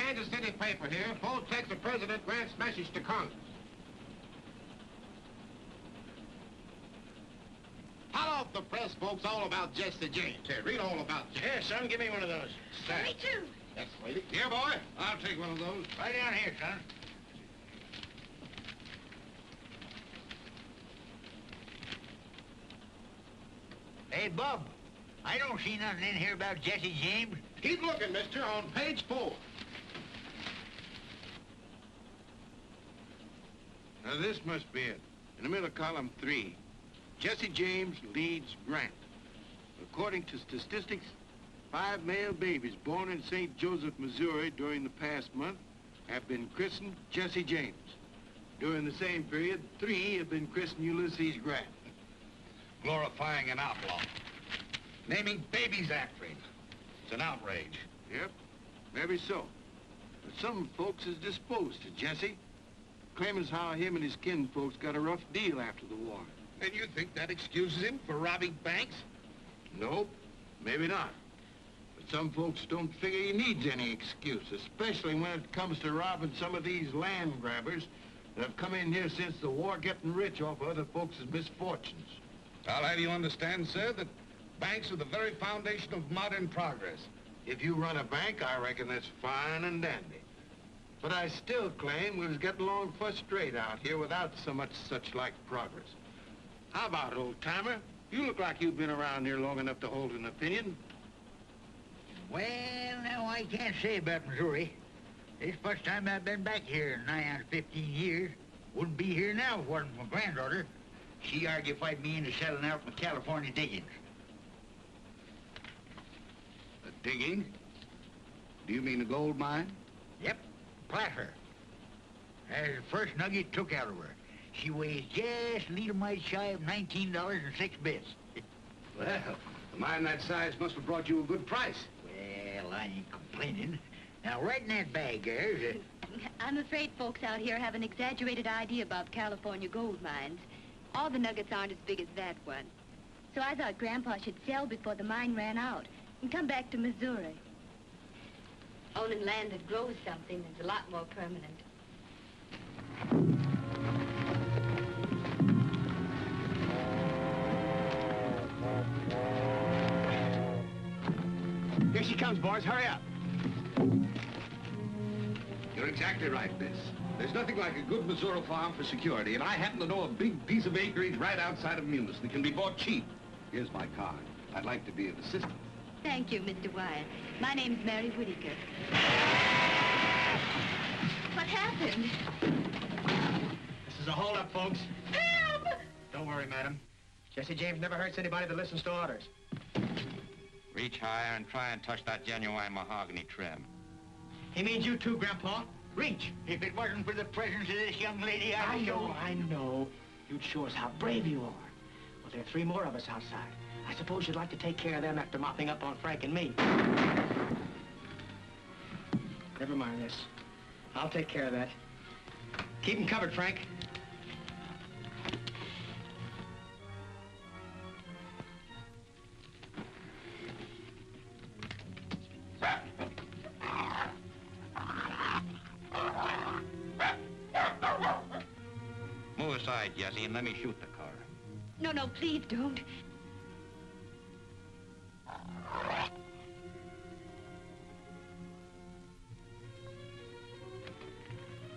Kansas City paper here. Full text of President Grant's message to Congress. Tell off the press folks all about Jesse James. Here, read all about Jesse. Here, son, give me one of those. Me too. Yes, lady. Here, boy. I'll take one of those. Right down here, son. Hey, Bub, I don't see nothing in here about Jesse James. Keep looking, mister, on page 4. Now, this must be it. In the middle of column 3, Jesse James leads Grant. According to statistics, 5 male babies born in St. Joseph, Missouri during the past month have been christened Jesse James. During the same period, 3 have been christened Ulysses Grant. Glorifying an outlaw. Naming babies after him. It's an outrage. Yep, maybe so. But some folks is disposed to Jesse, claiming as how him and his kinfolks got a rough deal after the war. And you think that excuses him for robbing banks? Nope, maybe not. But some folks don't figure he needs any excuse, especially when it comes to robbing some of these land grabbers that have come in here since the war, getting rich off of other folks' misfortunes. I'll have you understand, sir, that banks are the very foundation of modern progress. If you run a bank, I reckon that's fine and dandy. But I still claim we was getting along first straight out here without so much such-like progress. How about it, old-timer? You look like you've been around here long enough to hold an opinion. Well, now, I can't say about Missouri. This first time I've been back here in nigh on 15 years. Wouldn't be here now if it wasn't for my granddaughter. She argufied me into selling out my California diggings. A digging? Do you mean a gold mine? Yep, placer. That's the first nugget took out of her. She weighs just a little mite shy of $19.06. Well, a mine that size must have brought you a good price. Well, I ain't complaining. Now, right in that bag there's I'm afraid folks out here have an exaggerated idea about California gold mines. All the nuggets aren't as big as that one. So I thought Grandpa should sell before the mine ran out and come back to Missouri. Owning land that grows something is a lot more permanent. Here she comes, boys. Hurry up. You're exactly right, Miss. There's nothing like a good Missouri farm for security, and I happen to know a big piece of acreage right outside of Munis that can be bought cheap. Here's my card. I'd like to be of assistance. Thank you, Mr. Wyatt. My name's Mary Whitaker. What happened? This is a holdup, folks. Help! Don't worry, madam. Jesse James never hurts anybody that listens to orders. Reach higher and try and touch that genuine mahogany trim. He means you too, Grandpa. Reach. If it wasn't for the presence of this young lady, I know. You'd show us how brave you are. Well, there are 3 more of us outside. I suppose you'd like to take care of them after mopping up on Frank and me. Never mind this. I'll take care of that. Keep them covered, Frank. Move aside, Jesse, and let me shoot the car. No, no, please don't.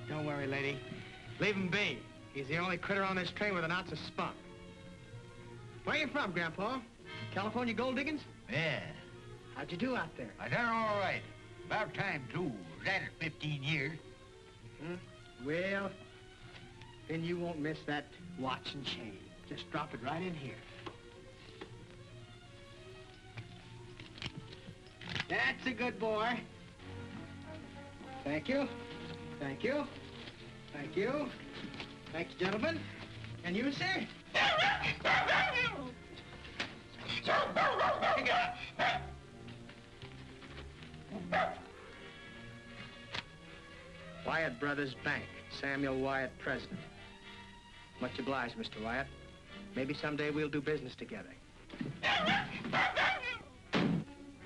Don't worry, lady. Leave him be. He's the only critter on this train with an ounce of spunk. Where you from, Grandpa? California gold diggings? Yeah, How'd you do out there? I done all right. About time, too. Was at it 15 years. Well, then you won't miss that watch and chain. Just drop it right in here. That's a good boy. Thank you. Thank you. Thank you. Thank you, gentlemen. And you, sir? Pick it up. Wyatt Brothers Bank. Samuel Wyatt, president. Much obliged, Mr. Wyatt. Maybe someday we'll do business together.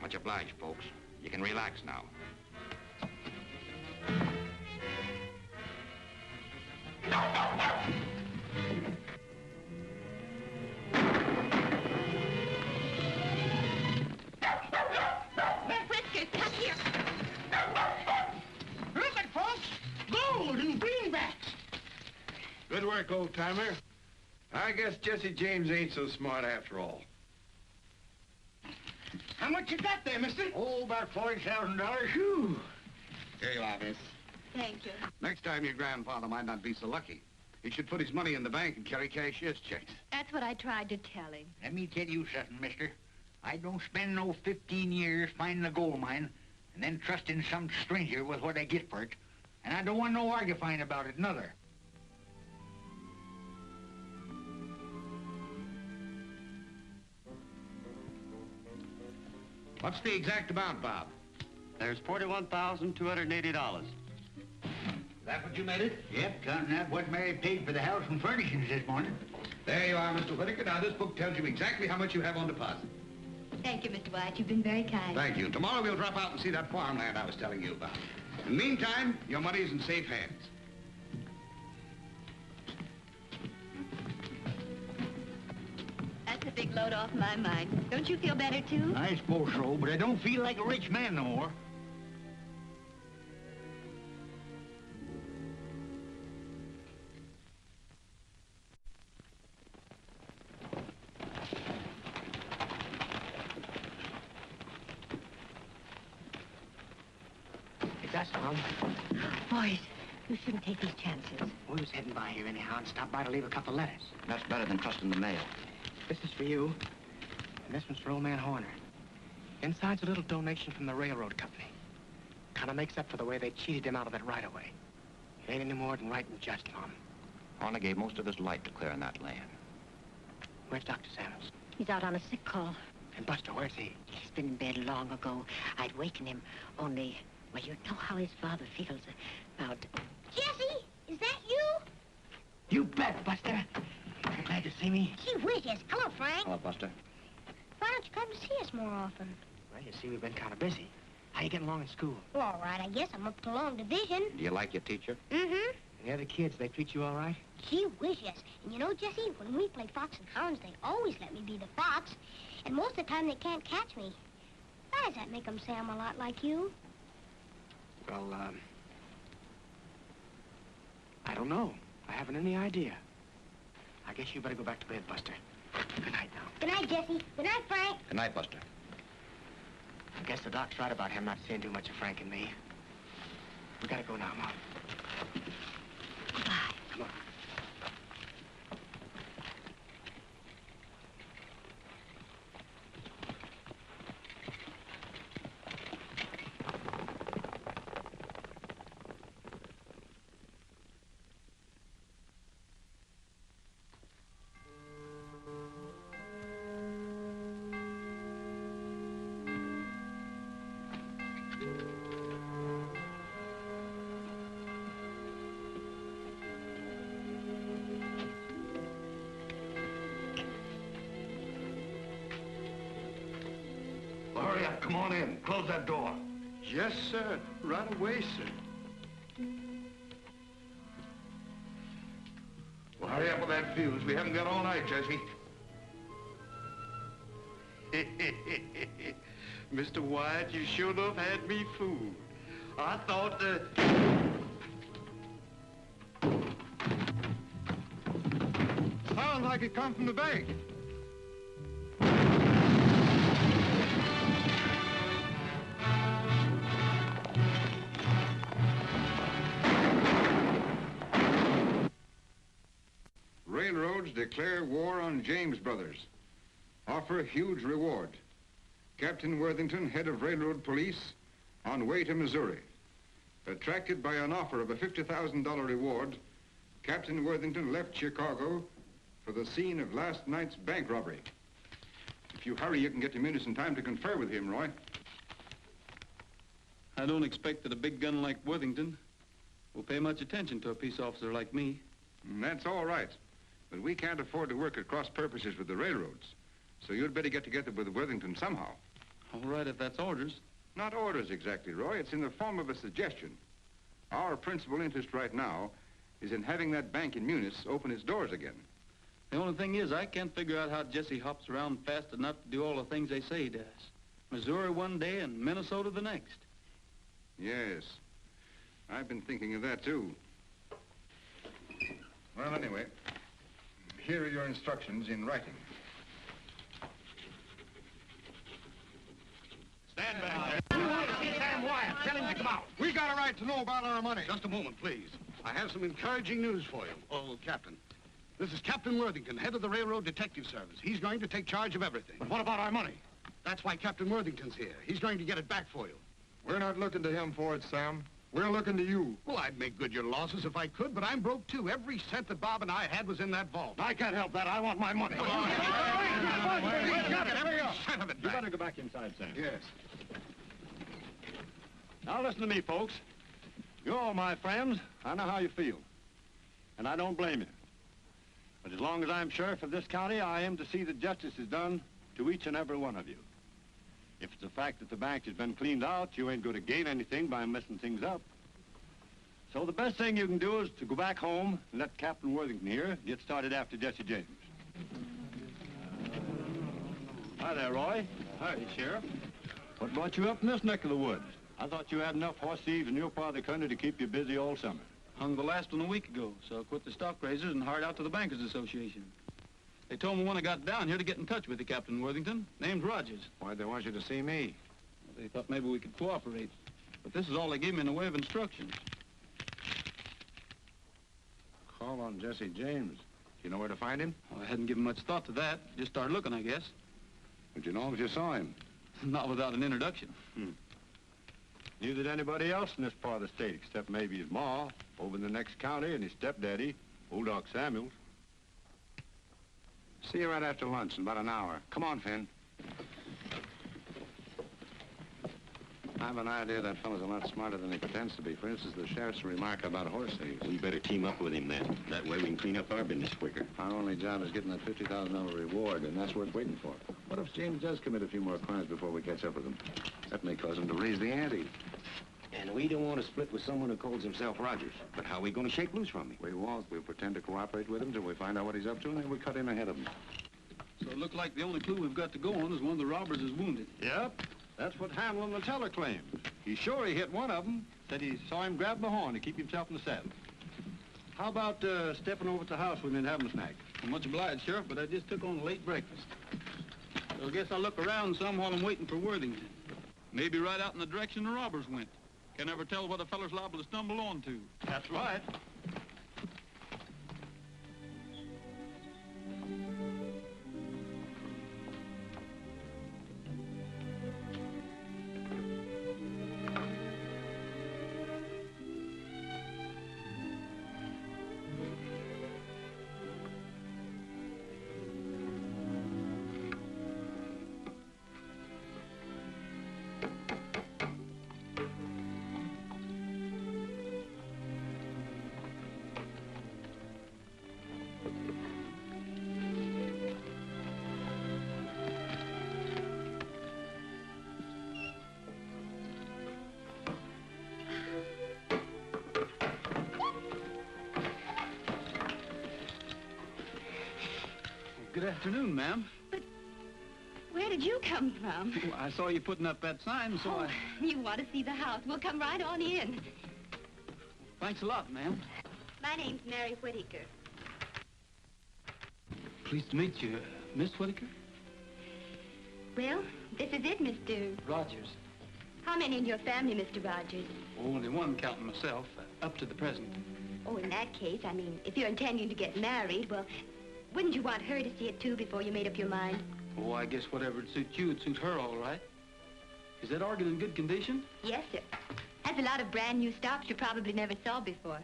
Much obliged, folks. You can relax now. Whiskers, come here. Look at folks. Gold and greenbacks. Good work, old-timer. I guess Jesse James ain't so smart after all. How much you got there, mister? Oh, about $40,000. Whew. Here you are, miss. Thank you. Next time your grandfather might not be so lucky. He should put his money in the bank and carry cashier's checks. That's what I tried to tell him. Let me tell you something, mister. I don't spend no 15 years finding a gold mine and then trusting some stranger with what I get for it. And I don't want no argufying about it, neither. What's the exact amount, Bob? There's $41,280. That what you made it? Yep, counting that what Mary paid for the house and furnishings this morning. There you are, Mr. Whitaker. Now, this book tells you exactly how much you have on deposit. Thank you, Mr. White. You've been very kind. Thank you. Tomorrow we'll drop out and see that farmland I was telling you about. In the meantime, your money's in safe hands. That's a big load off my mind. Don't you feel better, too? I suppose so, but I don't feel like a rich man no more. It's us, Mom. Boys, you shouldn't take these chances. We was heading by here anyhow and stopped by to leave a couple letters. That's better than trusting the mail. This is for you, and this one's for old man Horner. Inside's a little donation from the railroad company. Kind of makes up for the way they cheated him out of it right away. It ain't any more than right and just, Mom. Horner gave most of his life to clearing that land. Where's Dr. Samuels? He's out on a sick call. And Buster, where's he? He's been in bed long ago. I'd waken him, only, well, you know how his father feels about... Jesse, is that you? You bet, Buster. You glad to see me? Gee whiz, yes. Hello, Frank. Hello, Buster. Why don't you come to see us more often? Well, you see, we've been kind of busy. How you getting along in school? Well, all right, I guess I'm up to long division. Do you like your teacher? Mm-hmm. And the other kids, they treat you all right? Gee whiz, yes. And you know, Jesse, when we play fox and hounds, they always let me be the fox. And most of the time, they can't catch me. Why does that make them say I'm a lot like you? Well, I don't know. I haven't any idea. I guess you better go back to bed, Buster. Good night now. Good night, Jesse. Good night, Frank. Good night, Buster. I guess the doc's right about him not seeing too much of Frank and me. We gotta go now, Mom. Goodbye. Come on. Hurry up, come on in. Close that door. Yes, sir. Right away, sir. Well, hurry up with that fuse. We haven't got all night, Jesse. Mr. White, you sure enough had me fooled. I thought that... Sounds like it come from the bank. Railroads declare war on James Brothers. Offer a huge reward. Captain Worthington, head of railroad police, on way to Missouri. Attracted by an offer of a $50,000 reward, Captain Worthington left Chicago for the scene of last night's bank robbery. If you hurry, you can get to Munis in time to confer with him, Roy. I don't expect that a big gun like Worthington will pay much attention to a peace officer like me. That's all right. But we can't afford to work at cross purposes with the railroads. So you'd better get together with Worthington somehow. All right, if that's orders. Not orders exactly, Roy. It's in the form of a suggestion. Our principal interest right now is in having that bank in Munis open its doors again. The only thing is, I can't figure out how Jesse hops around fast enough to do all the things they say he does. Missouri one day and Minnesota the next. Yes. I've been thinking of that, too. Well, anyway, here are your instructions in writing. Stand back there. We want to see Sam Wyatt. Tell him to come out. We got a right to know about our money. Just a moment, please. I have some encouraging news for you. Oh, Captain. This is Captain Worthington, head of the Railroad Detective Service. He's going to take charge of everything. But what about our money? That's why Captain Worthington's here. He's going to get it back for you. We're not looking to him for it, Sam. We're looking to you. Well, I'd make good your losses if I could, but I'm broke, too. Every cent that Bob and I had was in that vault. I can't help that. I want my money. Come on. We got it. Here we go. Son of a You better go back inside, Sam. Yes. Now listen to me, folks. You're all my friends. I know how you feel. And I don't blame you. But as long as I'm sheriff of this county, I am to see that justice is done to each and every one of you. If it's the fact that the bank has been cleaned out, you ain't going to gain anything by messing things up. So the best thing you can do is to go back home and let Captain Worthington here get started after Jesse James. Hi there, Roy. Hi, Sheriff. What brought you up in this neck of the woods? I thought you had enough horse thieves in your part of the country to keep you busy all summer. Hung the last one a week ago, so I quit the stock raisers and hired out to the Bankers Association. They told me when I got down here to get in touch with you, Captain Worthington. Name's Rogers. Why'd they want you to see me? They thought maybe we could cooperate. But this is all they gave me in the way of instructions. Call on Jesse James. Do you know where to find him? Well, I hadn't given much thought to that. Just started looking, I guess. Would you know him if you saw him? Not without an introduction. Neither did anybody else in this part of the state, except maybe his ma, over in the next county, and his stepdaddy, old Doc Samuels. See you right after lunch in about an hour. Come on, Finn. I have an idea that fellow's a lot smarter than he pretends to be. For instance, the sheriff's remark about horse thieves. We better team up with him then. That way we can clean up our business quicker. Our only job is getting that $50,000 reward, and that's worth waiting for. What if James does commit a few more crimes before we catch up with him? That may cause him to raise the ante. And we don't want to split with someone who calls himself Rogers. But how are we going to shake loose from him? We won't. We'll pretend to cooperate with him till we find out what he's up to, and then we'll cut in ahead of him. So it looked like the only clue we've got to go on is one of the robbers is wounded. Yep. That's what Hamlin, the teller, claims. He's sure he hit one of them. Said he saw him grab the horn to keep himself in the saddle. How about stepping over to the house with me and having a snack? Well, much obliged, Sheriff, but I just took on a late breakfast. So I guess I'll look around some while I'm waiting for Worthington. Maybe right out in the direction the robbers went. Can never tell what a feller's liable to stumble onto. That's right. Good afternoon, ma'am. But where did you come from? Well, I saw you putting up that sign, so Oh, you want to see the house? We'll come right on in. Thanks a lot, ma'am. My name's Mary Whittaker. Pleased to meet you, Miss Whittaker. Well, this is it, Mr. Rogers. How many in your family, Mr. Rogers? Only one, counting myself, up to the present. Oh, in that case, I mean, if you're intending to get married, well, wouldn't you want her to see it, too, before you made up your mind? Oh, I guess whatever would suit you, would suit her all right. Is that organ in good condition? Yes, sir. Has a lot of brand new stops you probably never saw before.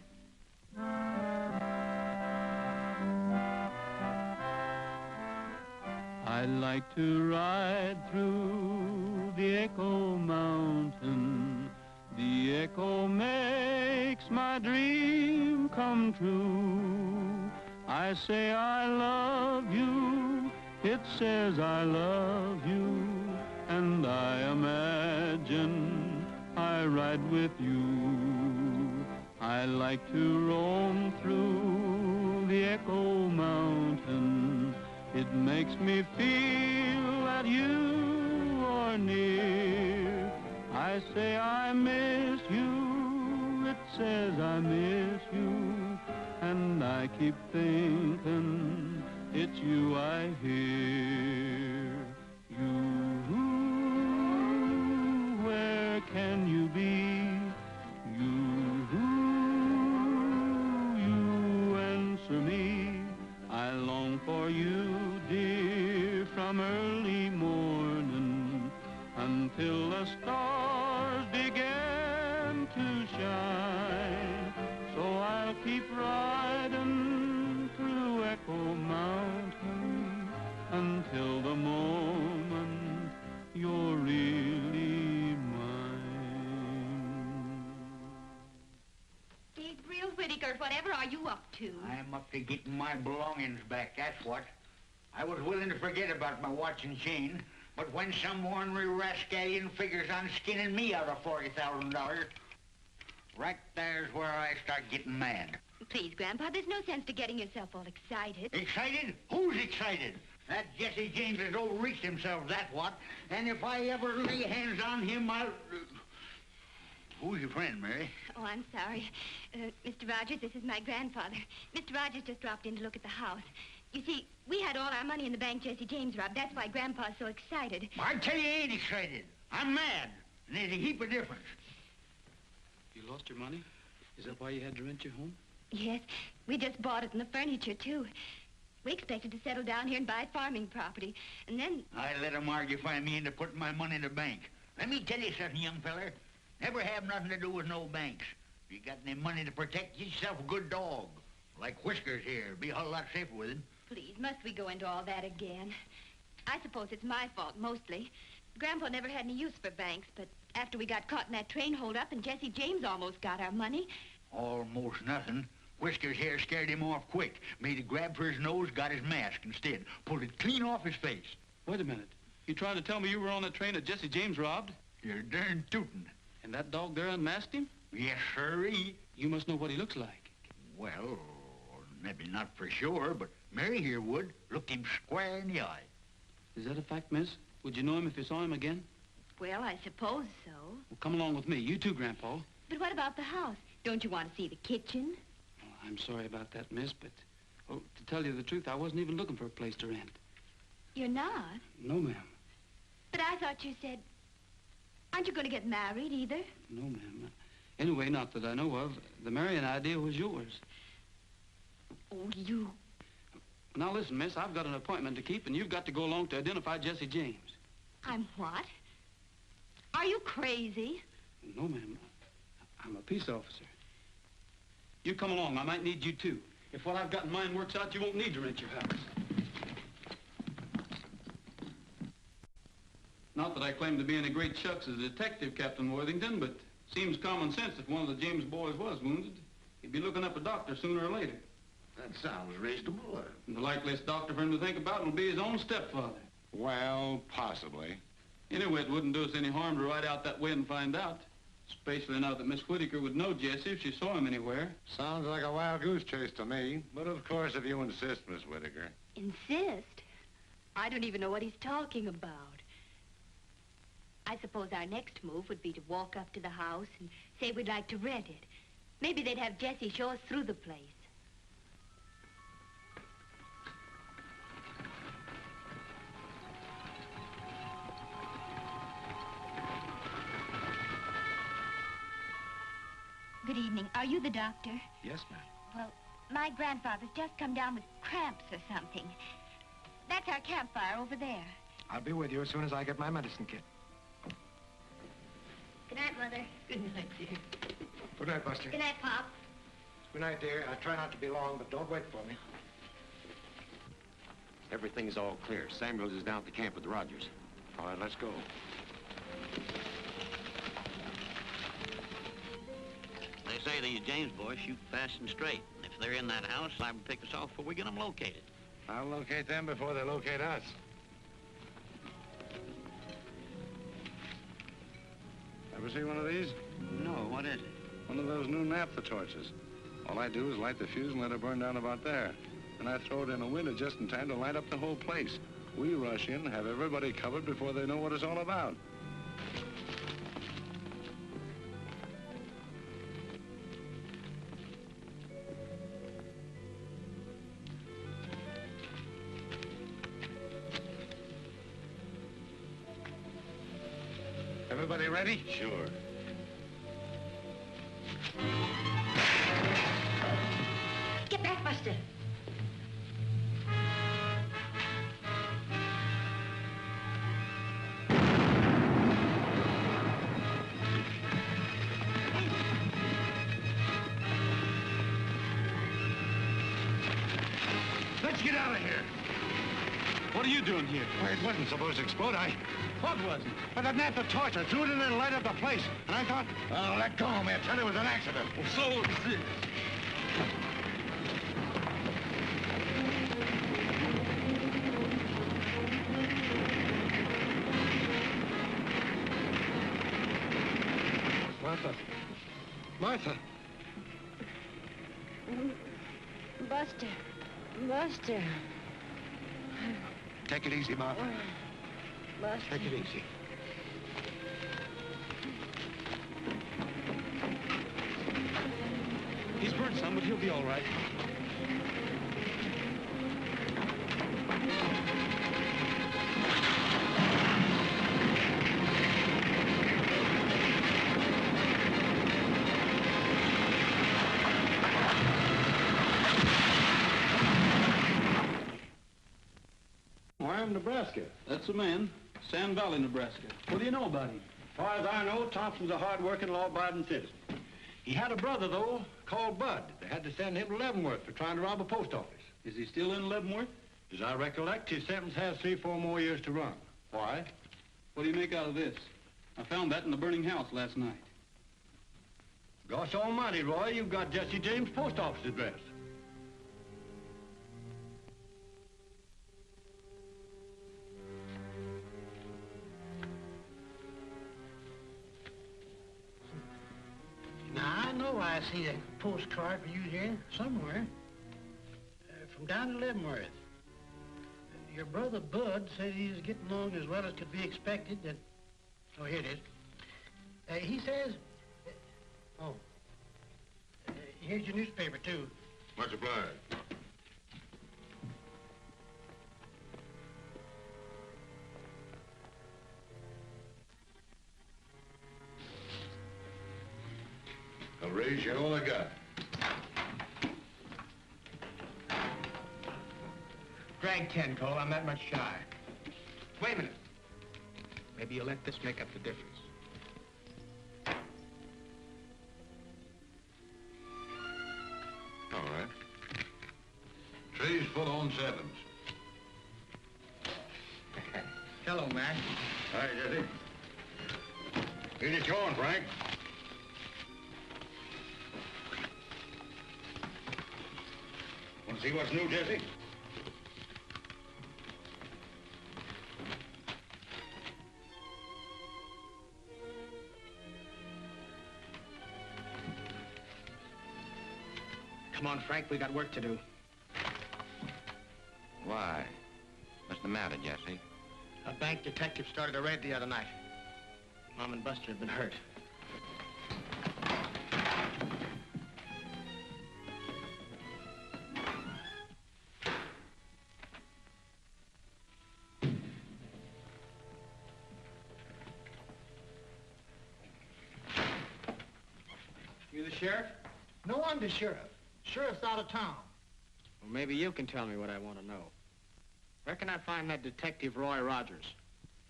I like to ride through the Echo Mountain. The echo makes my dream come true. I say I love you, it says I love you, and I imagine I ride with you. I I like to roam through the Echo Mountain. It makes me feel that you are near. I say I miss you, it says I miss you, and I keep thinking it's you I hear. You, where can you be? You answer me. I long for you, dear, from early morning until the stars begin to shine. So I'll keep riding through Echo Mountain until the moment you're really mine. Gabriel Whitaker, whatever are you up to? I'm up to getting my belongings back, that's what. I was willing to forget about my watch and chain, but when some ornery rascallion figures on skinning me out of $40,000, right there's where I start getting mad. Please, Grandpa, there's no sense to getting yourself all excited. Excited? Who's excited? That Jesse James has overreached himself, that's what. And if I ever lay hands on him, I'll... Who's your friend, Mary? Oh, I'm sorry. Mr. Rogers, this is my grandfather. Mr. Rogers just dropped in to look at the house. You see, we had all our money in the bank Jesse James robbed. That's why Grandpa's so excited. I tell you, I ain't excited. I'm mad. And there's a heap of difference. You lost your money? Is that why you had to rent your home? Yes, we just bought it and the furniture, too. We expected to settle down here and buy farming property. And then... I let 'em argufy me into putting my money in the bank. Let me tell you something, young feller. Never have nothing to do with no banks. If you got any money to protect, get yourself a good dog. Like Whiskers here. Be a whole lot safer with him. Please, must we go into all that again? I suppose it's my fault, mostly. Grandpa never had any use for banks, but after we got caught in that train holdup and Jesse James almost got our money... Almost nothing. Whiskers here scared him off quick. Made a grab for his nose, got his mask instead. Pulled it clean off his face. Wait a minute. You trying to tell me you were on that train that Jesse James robbed? You're darn tootin'. And that dog there unmasked him? Yes, sirree. You must know what he looks like. Well, maybe not for sure, but Mary here would. Looked him square in the eye. Is that a fact, miss? Would you know him if you saw him again? Well, I suppose so. Well, come along with me. You too, Grandpa. But what about the house? Don't you want to see the kitchen? Oh, I'm sorry about that, miss, but... Oh, to tell you the truth, I wasn't even looking for a place to rent. You're not? No, ma'am. But I thought you said... Aren't you going to get married, either? No, ma'am. Anyway, not that I know of. The marrying idea was yours. Oh, you... Now, listen, miss, I've got an appointment to keep, and you've got to go along to identify Jesse James. I'm what? Are you crazy? No, ma'am. I'm a peace officer. You come along. I might need you, too. If what I've got in mind works out, you won't need to rent your house. Not that I claim to be any great shucks as a detective, Captain Worthington, but seems common sense if one of the James boys was wounded. He'd be looking up a doctor sooner or later. That sounds reasonable. And the likeliest doctor for him to think about will be his own stepfather. Well, possibly. Anyway, it wouldn't do us any harm to ride out that way and find out. Especially now that Miss Whitaker would know Jesse if she saw him anywhere. Sounds like a wild goose chase to me. But of course, if you insist, Miss Whitaker. Insist? I don't even know what he's talking about. I suppose our next move would be to walk up to the house and say we'd like to rent it. Maybe they'd have Jesse show us through the place. Good evening. Are you the doctor? Yes, ma'am. Well, my grandfather's just come down with cramps or something. That's our campfire over there. I'll be with you as soon as I get my medicine kit. Good night, Mother. Good night, dear. Good night, Buster. Good night, Pop. Good night, dear. I'll try not to be long, but don't wait for me. Everything's all clear. Samuels is down at the camp with Rogers. All right, let's go. They say the James boys shoot fast and straight. And if they're in that house, I would pick us off before we get them located. I'll locate them before they locate us. Ever see one of these? No, what is it? One of those new naphtha torches. All I do is light the fuse and let it burn down about there. And I throw it in a window just in time to light up the whole place. We rush in, have everybody covered before they know what it's all about. Everybody ready? Sure. Get back, Buster. Let's get out of here. What are you doing here? Well, it wasn't supposed to explode. What wasn't? But that naphtha torch, I threw it in there and light up the place. And I thought, oh, let go, man. Tell you it was an accident. Well, so is this. Martha. Martha. Buster. Buster. Take it easy, Martha. Buster. Take it easy. He's burned some, but he'll be all right. Wyoming, Nebraska. That's the man. Sand Valley, Nebraska. What do you know about him? As far as I know, Thompson's a hard-working, law-abiding citizen. He had a brother, though, called Bud. They had to send him to Leavenworth for trying to rob a post office. Is he still in Leavenworth? As I recollect, his sentence has 3-4 more years to run. Why? What do you make out of this? I found that in the burning house last night. Gosh almighty, Roy, you've got Jesse James' post office address. Now, I know I see a postcard for you here somewhere. From down in Leavenworth. Your brother Bud said he was getting along as well as could be expected. That, oh, here it is. He says... here's your newspaper, too. Much obliged. I'll raise you all I got. Drag 10, Cole. I'm that much shy. Wait a minute. Maybe you'll let this make up the difference. All right. Tray's full on sevens. Hello, Mac. Hi, Jesse. Here's your corn, Frank. Want to see what's new, Jesse? Come on, Frank. We got work to do. Why? What's the matter, Jesse? A bank detective started a raid the other night. Mom and Buster have been hurt. You the sheriff? No, I'm the sheriff. Sheriff's out of town. Well, maybe you can tell me what I want to know. Where can I find that detective Roy Rogers?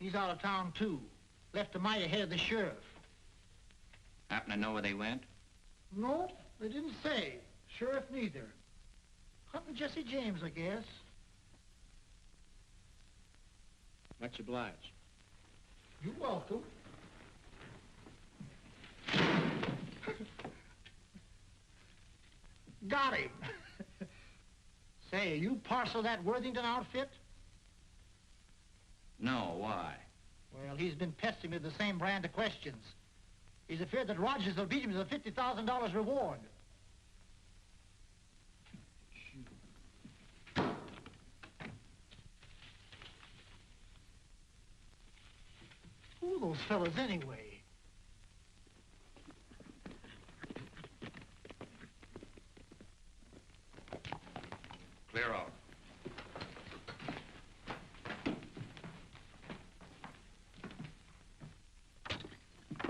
He's out of town, too. Left a mile ahead of the sheriff. Happen to know where they went? No, they didn't say. Sheriff neither. Hunting Jesse James, I guess. Much obliged. You're welcome. Got him. Say, you parcel that Worthington outfit? No, why? Well, he's been pestering me with the same brand of questions. He's afraid that Rogers will beat him to the $50,000 reward. Who are those fellas anyway? Clear out.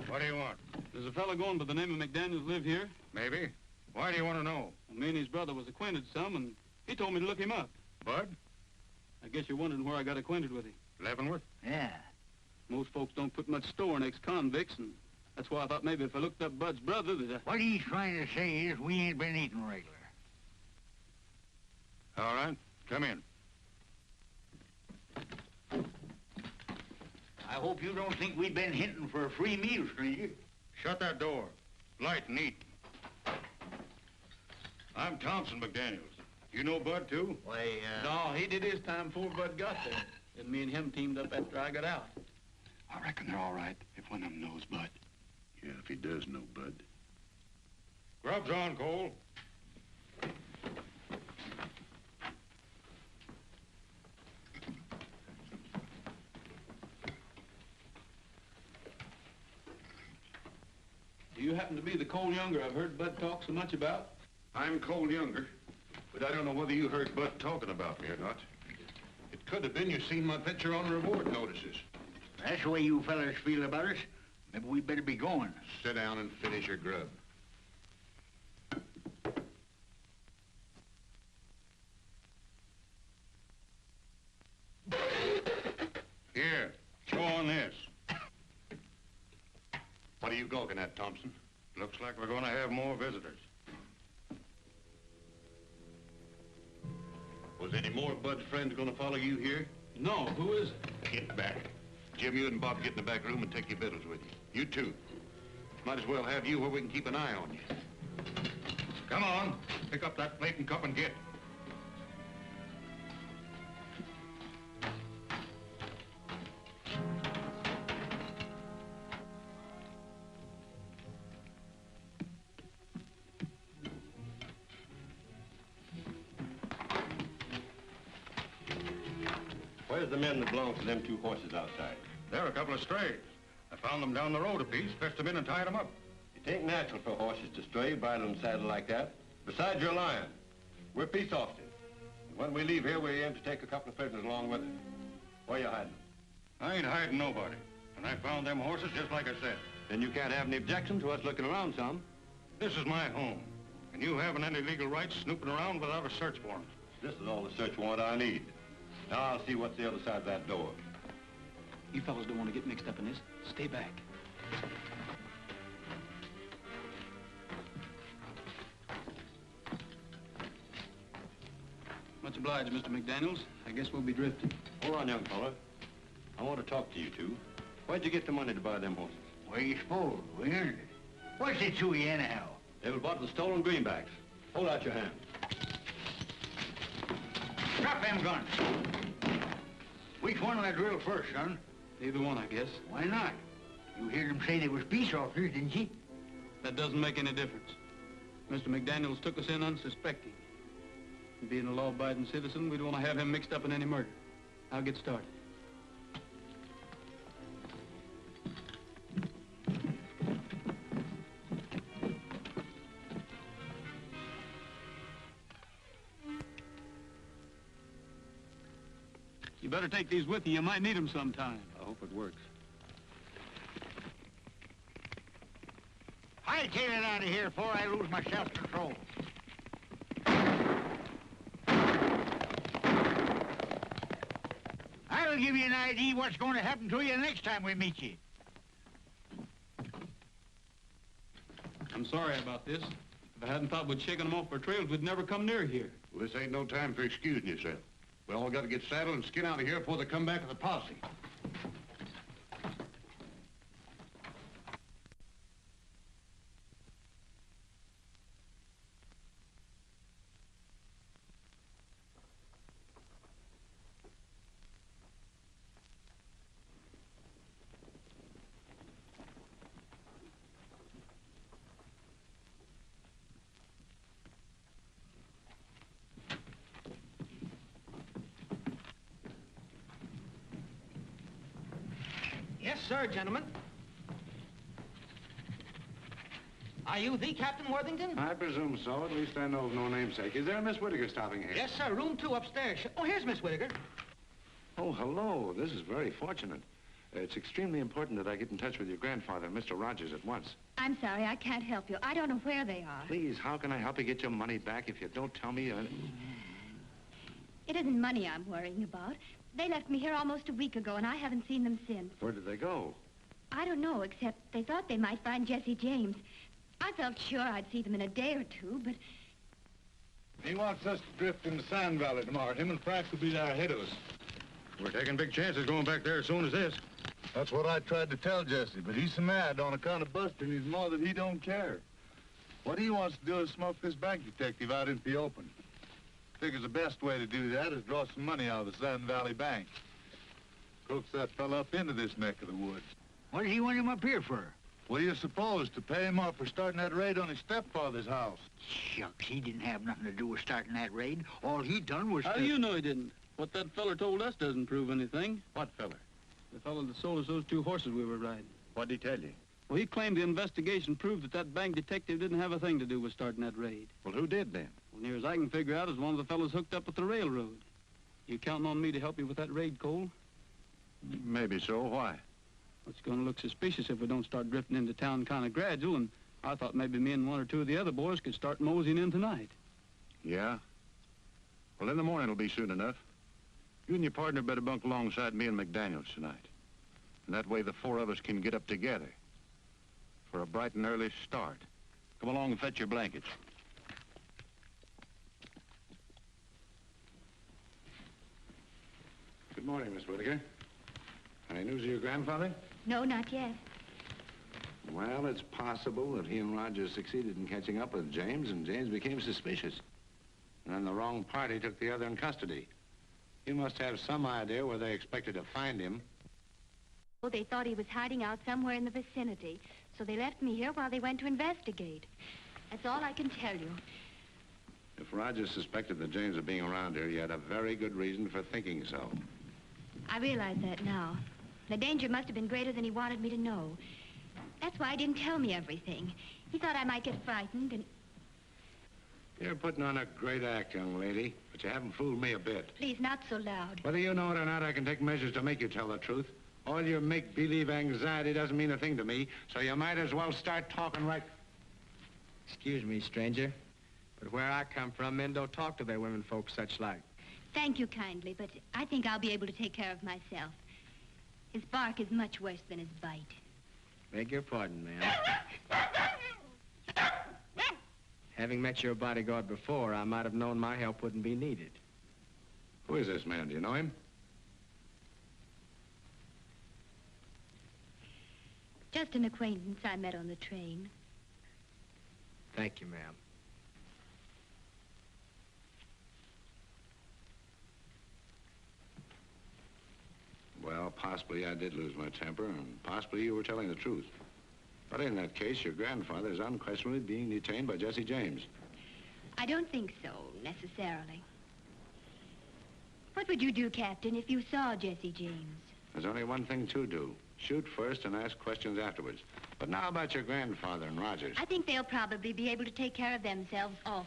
What do you want? Does a fellow going by the name of McDaniels live here? Maybe. Why do you want to know? Well, me and his brother was acquainted some, and he told me to look him up. Bud? I guess you're wondering where I got acquainted with him. Leavenworth? Yeah. Most folks don't put much store in ex-convicts, and that's why I thought maybe if I looked up Bud's brother that What he's trying to say is we ain't been eating regular. All right. Come in. I hope you don't think we've been hinting for a free meal, stranger. Shut that door. Light and eat. I'm Thompson McDaniels. You know Bud, too? Why, No, he did his time before Bud got there. And me and him teamed up after I got out. I reckon they're all right if one of them knows Bud. Yeah, if he does know Bud. Grub's on, Cole. Do you happen to be the Cole Younger I've heard Bud talk so much about? I'm Cole Younger, but I don't know whether you heard Bud talking about me or not. It could have been you seen my picture on reward notices. That's the way you fellas feel about us. Maybe we better be going. Sit down and finish your grub. Here, chew on this. What are you gawking at, Thompson? Looks like we're going to have more visitors. Was any more of Bud's friends going to follow you here? No, who is it? Get back. Jim, you and Bob get in the back room and take your victuals with you. You too. Might as well have you where we can keep an eye on you. Come on, pick up that plate and cup and get. Where's the men that belong to them two horses outside? They're a couple of strays. I found them down the road a piece, fetched them in and tied them up. It ain't natural for horses to stray, bridle and saddle like that. Besides, you're lying. We're peace officers. And when we leave here, we aim to take a couple of prisoners along with us. Where you hiding them? I ain't hiding nobody. And I found them horses just like I said. Then you can't have any objection to us looking around some. This is my home. And you haven't any legal rights snooping around without a search warrant. This is all the search warrant I need. Now I'll see what's the other side of that door. You fellas don't want to get mixed up in this. Stay back. Much obliged, Mr. McDaniels. I guess we'll be drifting. Hold on, young fella. I want to talk to you two. Where'd you get the money to buy them horses? Where you supposed? We earned it. What's it to you anyhow? They were bought with stolen greenbacks. Hold out your hand. Drop them guns. Which one will I drill first, son? Either one, I guess. Why not? You heard them say they was peace officers, didn't you? That doesn't make any difference. Mr. McDaniels took us in unsuspecting. And being a law-abiding citizen, we don't want to have him mixed up in any murder. I'll get started. You better take these with you. You might need them sometime. I hope it works. Hightail it out of here before I lose my self-control. I'll give you an idea what's going to happen to you next time we meet you. I'm sorry about this. If I hadn't thought we'd shaken them off our trails, we'd never come near here. Well, this ain't no time for excusing yourself. We all got to get saddled and skin out of here before they come back with a posse. Yes, sir, gentlemen. Are you the Captain Worthington? I presume so. At least I know of no namesake. Is there a Miss Whittaker stopping here? Yes, sir. Room 2 upstairs. Oh, here's Miss Whittaker. Oh, hello. This is very fortunate. It's extremely important that I get in touch with your grandfather, Mr. Rogers, at once. I'm sorry, I can't help you. I don't know where they are. Please, how can I help you get your money back if you don't tell me? It isn't money I'm worrying about. They left me here almost a week ago, and I haven't seen them since. Where did they go? I don't know, except they thought they might find Jesse James. I felt sure I'd see them in a day or two, but... He wants us to drift in the Sand Valley tomorrow. Him and Frank will be there ahead of us. We're taking big chances going back there as soon as this. That's what I tried to tell Jesse, but he's so mad on account of busting his mother that he don't care. What he wants to do is smoke this bank detective out into the open. Figures the best way to do that is draw some money out of the Sand Valley Bank. Coax that fella up into this neck of the woods. What does he want him up here for? What do you suppose? To pay him off for starting that raid on his stepfather's house. Shucks, he didn't have nothing to do with starting that raid. All he done was How do you know he didn't? What that feller told us doesn't prove anything. What feller? The fellow that sold us those 2 horses we were riding. What'd he tell you? Well, he claimed the investigation proved that that bank detective didn't have a thing to do with starting that raid. Well, who did then? Well, near as I can figure out is one of the fellows hooked up with the railroad. You counting on me to help you with that raid, Cole? Maybe so. Why? It's going to look suspicious if we don't start drifting into town kind of gradual, and I thought maybe me and 1 or 2 of the other boys could start moseying in tonight. Yeah? Well, in the morning it'll be soon enough. You and your partner better bunk alongside me and McDaniels tonight. And that way the 4 of us can get up together for a bright and early start. Come along and fetch your blankets. Good morning, Miss Whittaker. Any news of your grandfather? No, not yet. Well, it's possible that he and Rogers succeeded in catching up with James, and James became suspicious. And then the wrong party took the other in custody. You must have some idea where they expected to find him. Well, they thought he was hiding out somewhere in the vicinity, so they left me here while they went to investigate. That's all I can tell you. If Rogers suspected that James was being around here, he had a very good reason for thinking so. I realize that now. The danger must have been greater than he wanted me to know. That's why he didn't tell me everything. He thought I might get frightened and... You're putting on a great act, young lady, but you haven't fooled me a bit. Please, not so loud. Whether you know it or not, I can take measures to make you tell the truth. All your make-believe anxiety doesn't mean a thing to me, so you might as well start talking right... Excuse me, stranger, but where I come from, men don't talk to their women folks such like. Thank you kindly, but I think I'll be able to take care of myself. His bark is much worse than his bite. Beg your pardon, ma'am. Having met your bodyguard before, I might have known my help wouldn't be needed. Who is this man? Do you know him? Just an acquaintance I met on the train. Thank you, ma'am. Well, possibly I did lose my temper, and possibly you were telling the truth. But in that case, your grandfather is unquestionably being detained by Jesse James. I don't think so, necessarily. What would you do, Captain, if you saw Jesse James? There's only one thing to do. Shoot first and ask questions afterwards. But now about your grandfather and Rogers. I think they'll probably be able to take care of themselves also.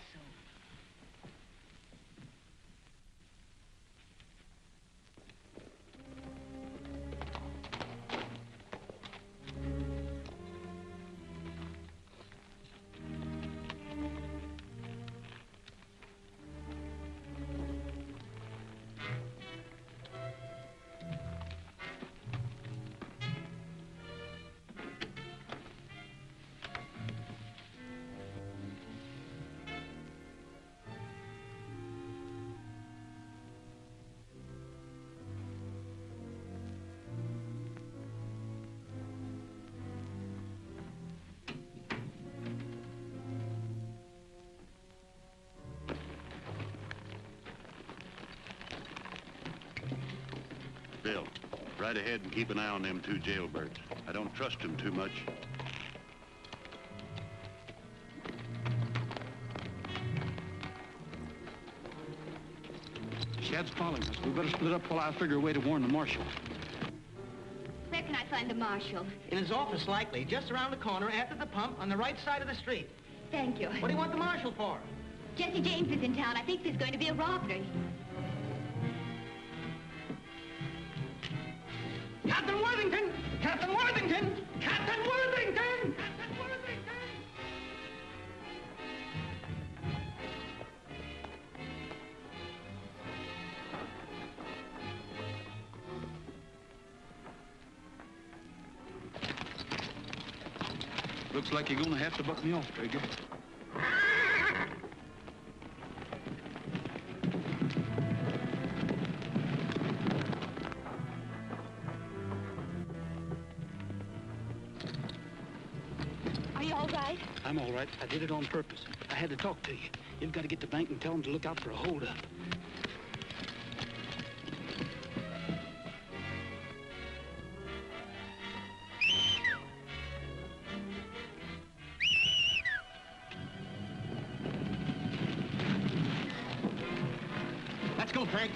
Bill, right ahead and keep an eye on them 2 jailbirds. I don't trust them too much. Shad's following us. We better split up while I figure a way to warn the marshal. Where can I find find the marshal? In his office, likely. Just around the corner, after the pump, on the right side of the street. Thank you. What do you want the marshal for? Jesse James is in town. I think there's going to be a robbery. Captain Worthington! Captain Worthington! Captain Worthington! Looks like you're gonna have to buck me off, Trigger. Are you all right? I'm all right. I did it on purpose. I had to talk to you. You've got to get to the bank and tell them to look out for a holdup. Let's go, Frank.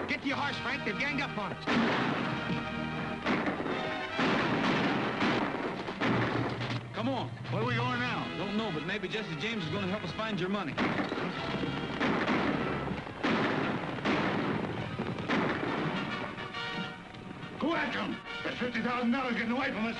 Get to your horse, Frank. They've ganged up on us. Come on. Where are we going now? Don't know, but maybe Jesse James is going to help us find your money. Go after him. There's $50,000 getting away from us.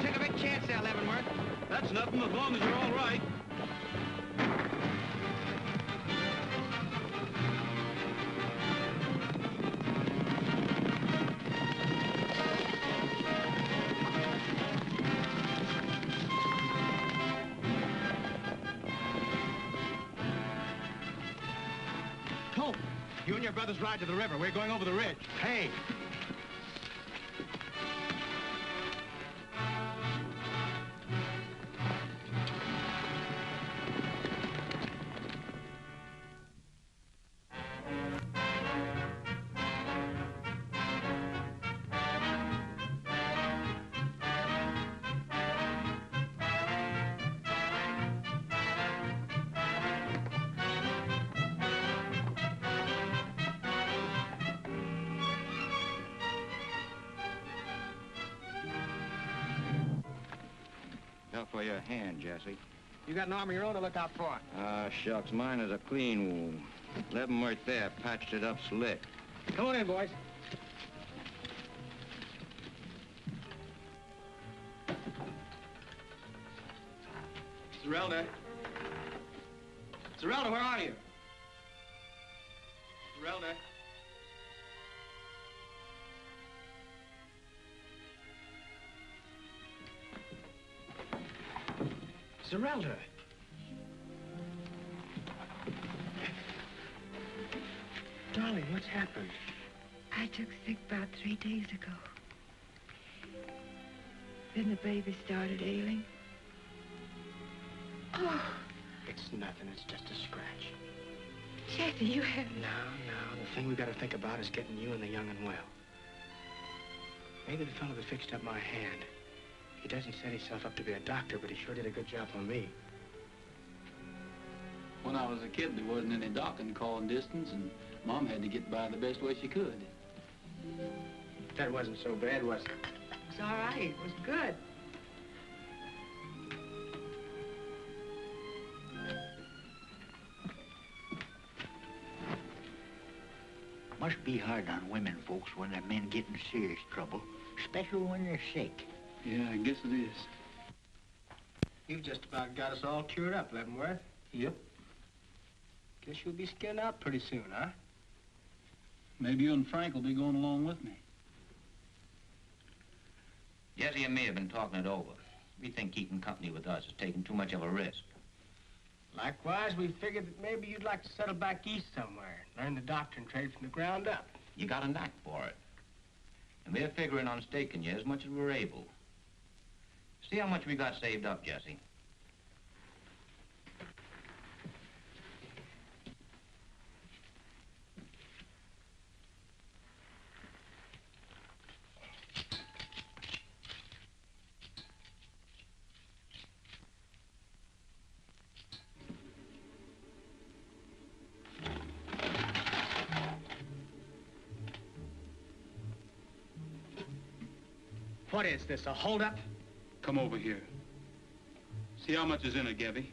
Take a big chance there, Leavenworth. That's nothing as long as you're all right. Colt, you and your brothers ride to the river. We're going over the ridge. Hey. Fell for your hand, Jesse. You got an arm of your own to look out for. Ah, shucks, mine is a clean wound. Leavenworth there patched it up slick. Come on in, boys. Zerelda. Zerelda, where are you? Zerelda. Zerelda. Darling, what's happened? I took sick about 3 days ago. Then the baby started ailing. Oh. It's nothing. It's just a scratch. Jesse, you haven't... No. The thing we got to think about is getting you and the young and well. Maybe the fellow that fixed up my hand. He doesn't set himself up to be a doctor, but he sure did a good job on me. When I was a kid, there wasn't any docking calling distance, and Mom had to get by the best way she could. That wasn't so bad, was it? It's all right. It was good. Must be hard on women folks when their men get in serious trouble, especially when they're sick. Yeah, I guess it is. You've just about got us all cured up, Leavenworth. Yep. Guess you'll be skinned out pretty soon, huh? Maybe you and Frank will be going along with me. Jesse and me have been talking it over. We think keeping company with us is taking too much of a risk. Likewise, we figured that maybe you'd like to settle back east somewhere, learn the doctoring trade from the ground up. You got a knack for it. And we're figuring on staking you as much as we're able. See how much we got saved up, Jesse. What is this, a holdup? Come over here. See how much is in it, Gabby.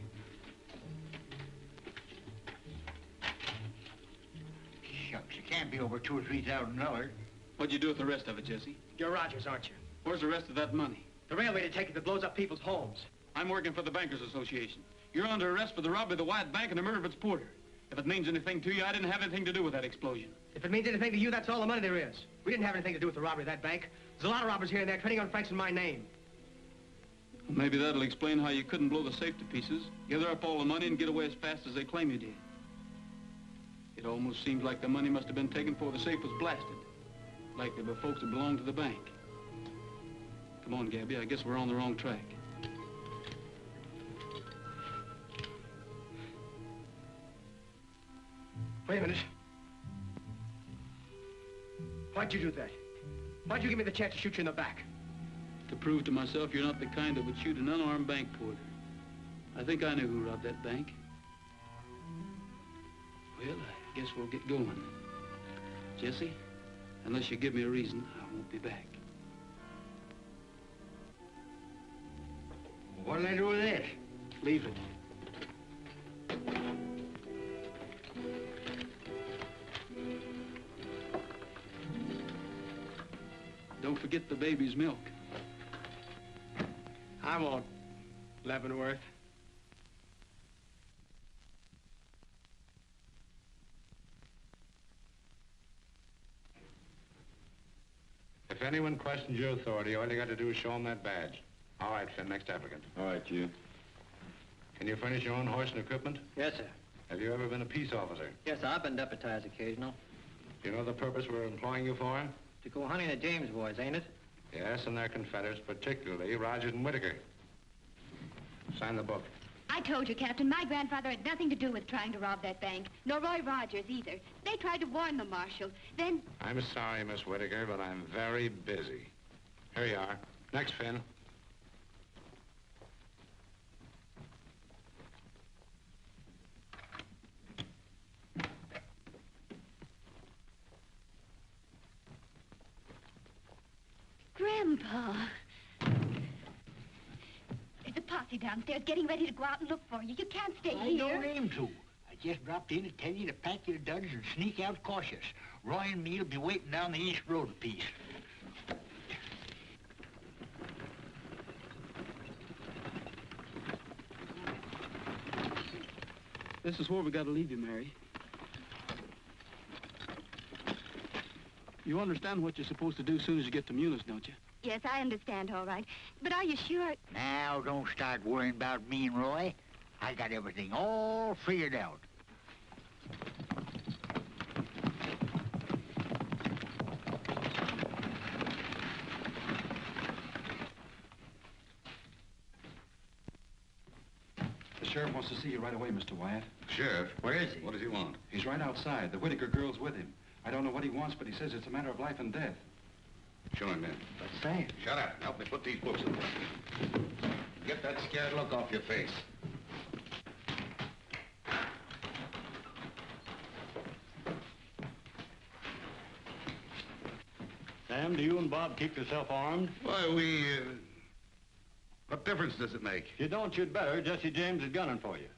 Shucks, it can't be over $2,000 or $3,000. What'd you do with the rest of it, Jesse? You're Rogers, aren't you? Where's the rest of that money? The railway detective that blows up people's homes. I'm working for the Bankers Association. You're under arrest for the robbery of the White Bank and the murder of its porter. If it means anything to you, I didn't have anything to do with that explosion. If it means anything to you, that's all the money there is. We didn't have anything to do with the robbery of that bank. There's a lot of robbers here and there trading on Frank's in my name. Well, maybe that'll explain how you couldn't blow the safe to pieces, gather up all the money, and get away as fast as they claim you did. It almost seems like the money must have been taken before the safe was blasted. Like there were folks that belonged to the bank. Come on, Gabby, I guess we're on the wrong track. Wait a minute. Why'd you do that? Why'd you give me the chance to shoot you in the back? To prove to myself you're not the kind that would shoot an unarmed bank porter. I think I knew who robbed that bank. Well, I guess we'll get going. Jesse, unless you give me a reason, I won't be back. What'll I do with this? Leave it. Don't forget the baby's milk. I won't, Leavenworth. If anyone questions your authority, all you got to do is show them that badge. All right, Finn, next applicant. All right, you. Can you furnish your own horse and equipment? Yes, sir. Have you ever been a peace officer? Yes, sir. I've been deputized occasional. Do you know the purpose we're employing you for? To go hunting the James boys, ain't it? Yes, and their confederates, particularly Rogers and Whitaker. Sign the book. I told you, Captain, my grandfather had nothing to do with trying to rob that bank, nor Roy Rogers either. They tried to warn the marshal. Then... I'm sorry, Miss Whitaker, but I'm very busy. Here you are. Next, Finn. Grandpa. There's a posse downstairs getting ready to go out and look for you. You can't stay I here. don't aim to. I just dropped in to tell you to pack your duds and sneak out cautious. Roy and me'll be waiting down the east road a piece. This is where we got to leave you, Mary. You understand what you're supposed to do as soon as you get to Munis, don't you? Yes, I understand, all right. But are you sure? Now, don't start worrying about me and Roy. I got everything all figured out. sheriff wants to see you right away, Mr. Wyatt. Sheriff? Where is he? What does he want? He's right outside. The Whitaker girl's with him. I don't know what he wants, but he says it's a matter of life and death. Show him in. But Sam. Shut up. Help me put these books in there. Get that scared look off your face. Sam, do you and Bob keep yourself armed? Why, what difference does it make? If you don't, you'd better. Jesse James is gunning for you.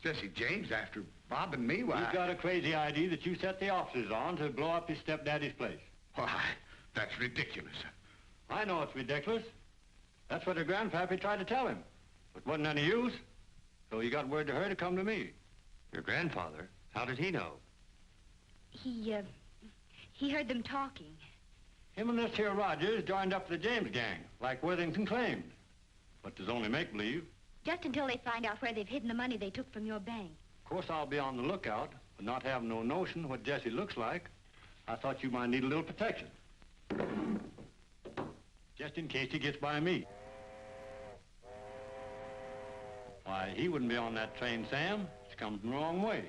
Jesse James after Bob and me? Why? He's got a crazy idea that you set the officers on to blow up his stepdaddy's place. Why, that's ridiculous. I know it's ridiculous. That's what her grandpappy tried to tell him. But wasn't any use. So he got word to her to come to me. Your grandfather? How did he know? He heard them talking. Him and this here Rogers joined up with the James gang, like Worthington claimed. But there's only make-believe. Just until they find out where they've hidden the money they took from your bank. Of course, I'll be on the lookout, but not having no notion what Jesse looks like, I thought you might need a little protection. Just in case he gets by me. Why, he wouldn't be on that train, Sam. It's come from the wrong way.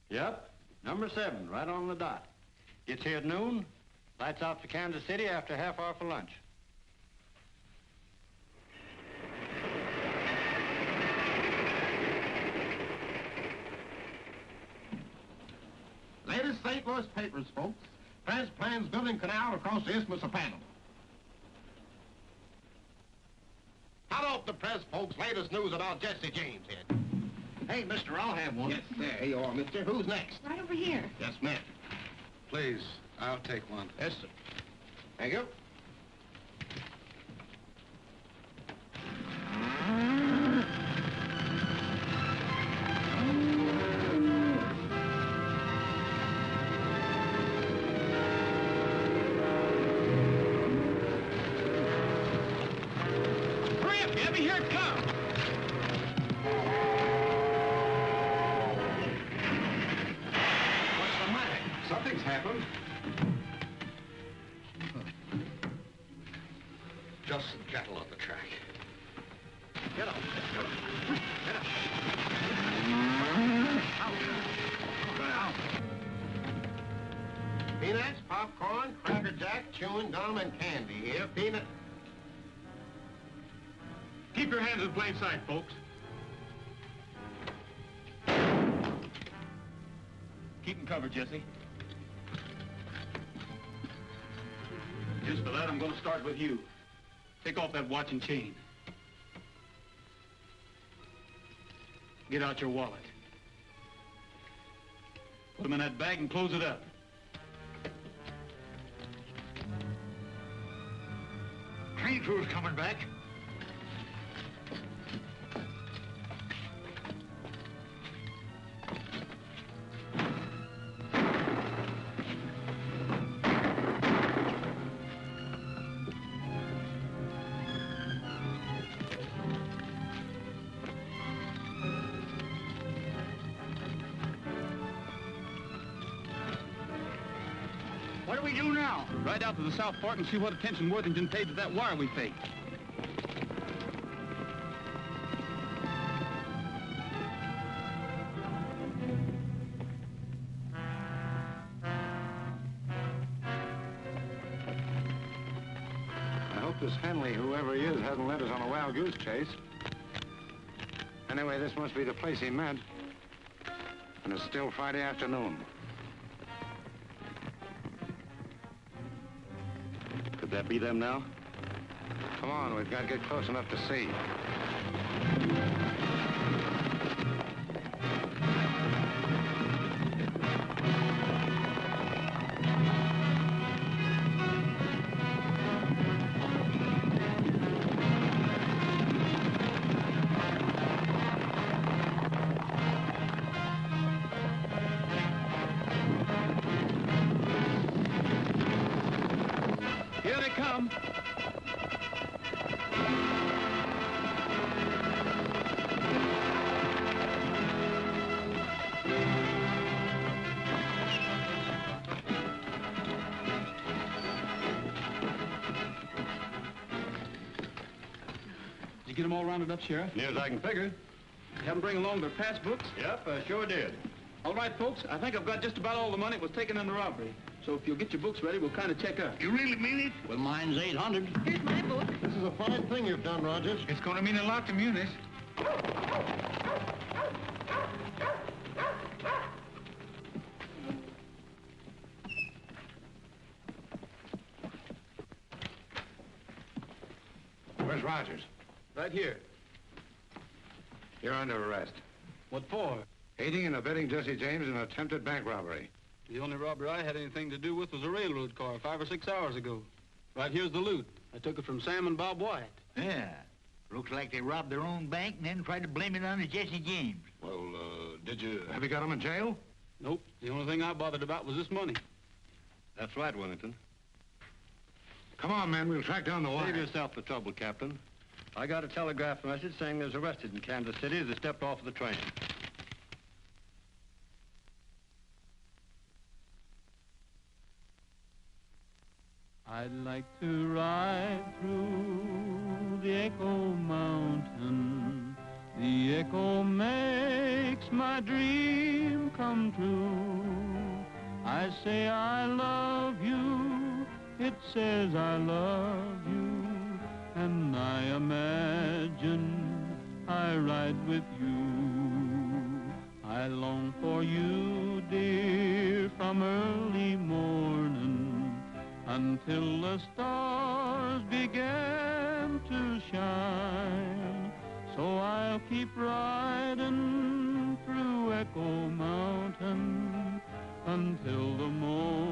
Yep, number 7, right on the dot. Gets here at noon, lights out to Kansas City after a half hour for lunch. Latest St. Louis papers, folks. Press plans building canal across the Isthmus of Panama. Hot off the press, folks. Latest news about Jesse James here. Hey, mister, I'll have one. Yes, there you are, mister. Who's next? Right over here. Yes, ma'am. Please, I'll take one. Yes, sir. Thank you. Hurry up, Gabby. Here it comes. What's the matter? Something's happened. Just some cattle on the track. Get up. Get up. Get up. Out. Peanuts, popcorn, Cracker Jack, chewing gum, and candy here. Peanut. Keep your hands in plain sight, folks. Keep them covered, Jesse. Just for that, I'm going to start with you. Take off that watch and chain. Get out your wallet. Put them in that bag and close it up. Train crew's coming back. What do we do now? Ride out to the South Fork and see what attention Worthington paid to that wire we faked. I hope this Henley, whoever he is, hasn't led us on a wild goose chase. Anyway, this must be the place he meant. And it's still Friday afternoon. Could that be them now? Come on, we've got to get close enough to see. Here they come. get them all rounded up, Sheriff? Near as I can figure. Have them bring along their pass books? Yep, I sure did. All right, folks, I think I've got just about all the money that was taken in the robbery. So if you'll get your books ready, we'll kind of check up. You really mean it? Well, mine's 800. Here's my book. This is a fine thing you've done, Rogers. It's going to mean a lot to Muniz. Where's Rogers? Right here. You're under arrest. What for? Aiding and abetting Jesse James in an attempted bank robbery. The only robbery I had anything to do with was a railroad car 5 or 6 hours ago. Right here's the loot. I took it from Sam and Bob White. Yeah. Looks like they robbed their own bank and then tried to blame it on Jesse James. Well, have you got him in jail? Nope. The only thing I bothered about was this money. That's right, Wellington. Come on, men. We'll track down the wire. Save yourself the trouble, Captain. I got a telegraph message saying there's arrested in Kansas City as they stepped off of the train. I'd like to ride through the Echo Mountain. The echo makes my dream come true. I say I love you, it says I love you, and I imagine I ride with you. I long for you, dear, from early morning until the stars began to shine. So I'll keep riding through Echo Mountain until the morning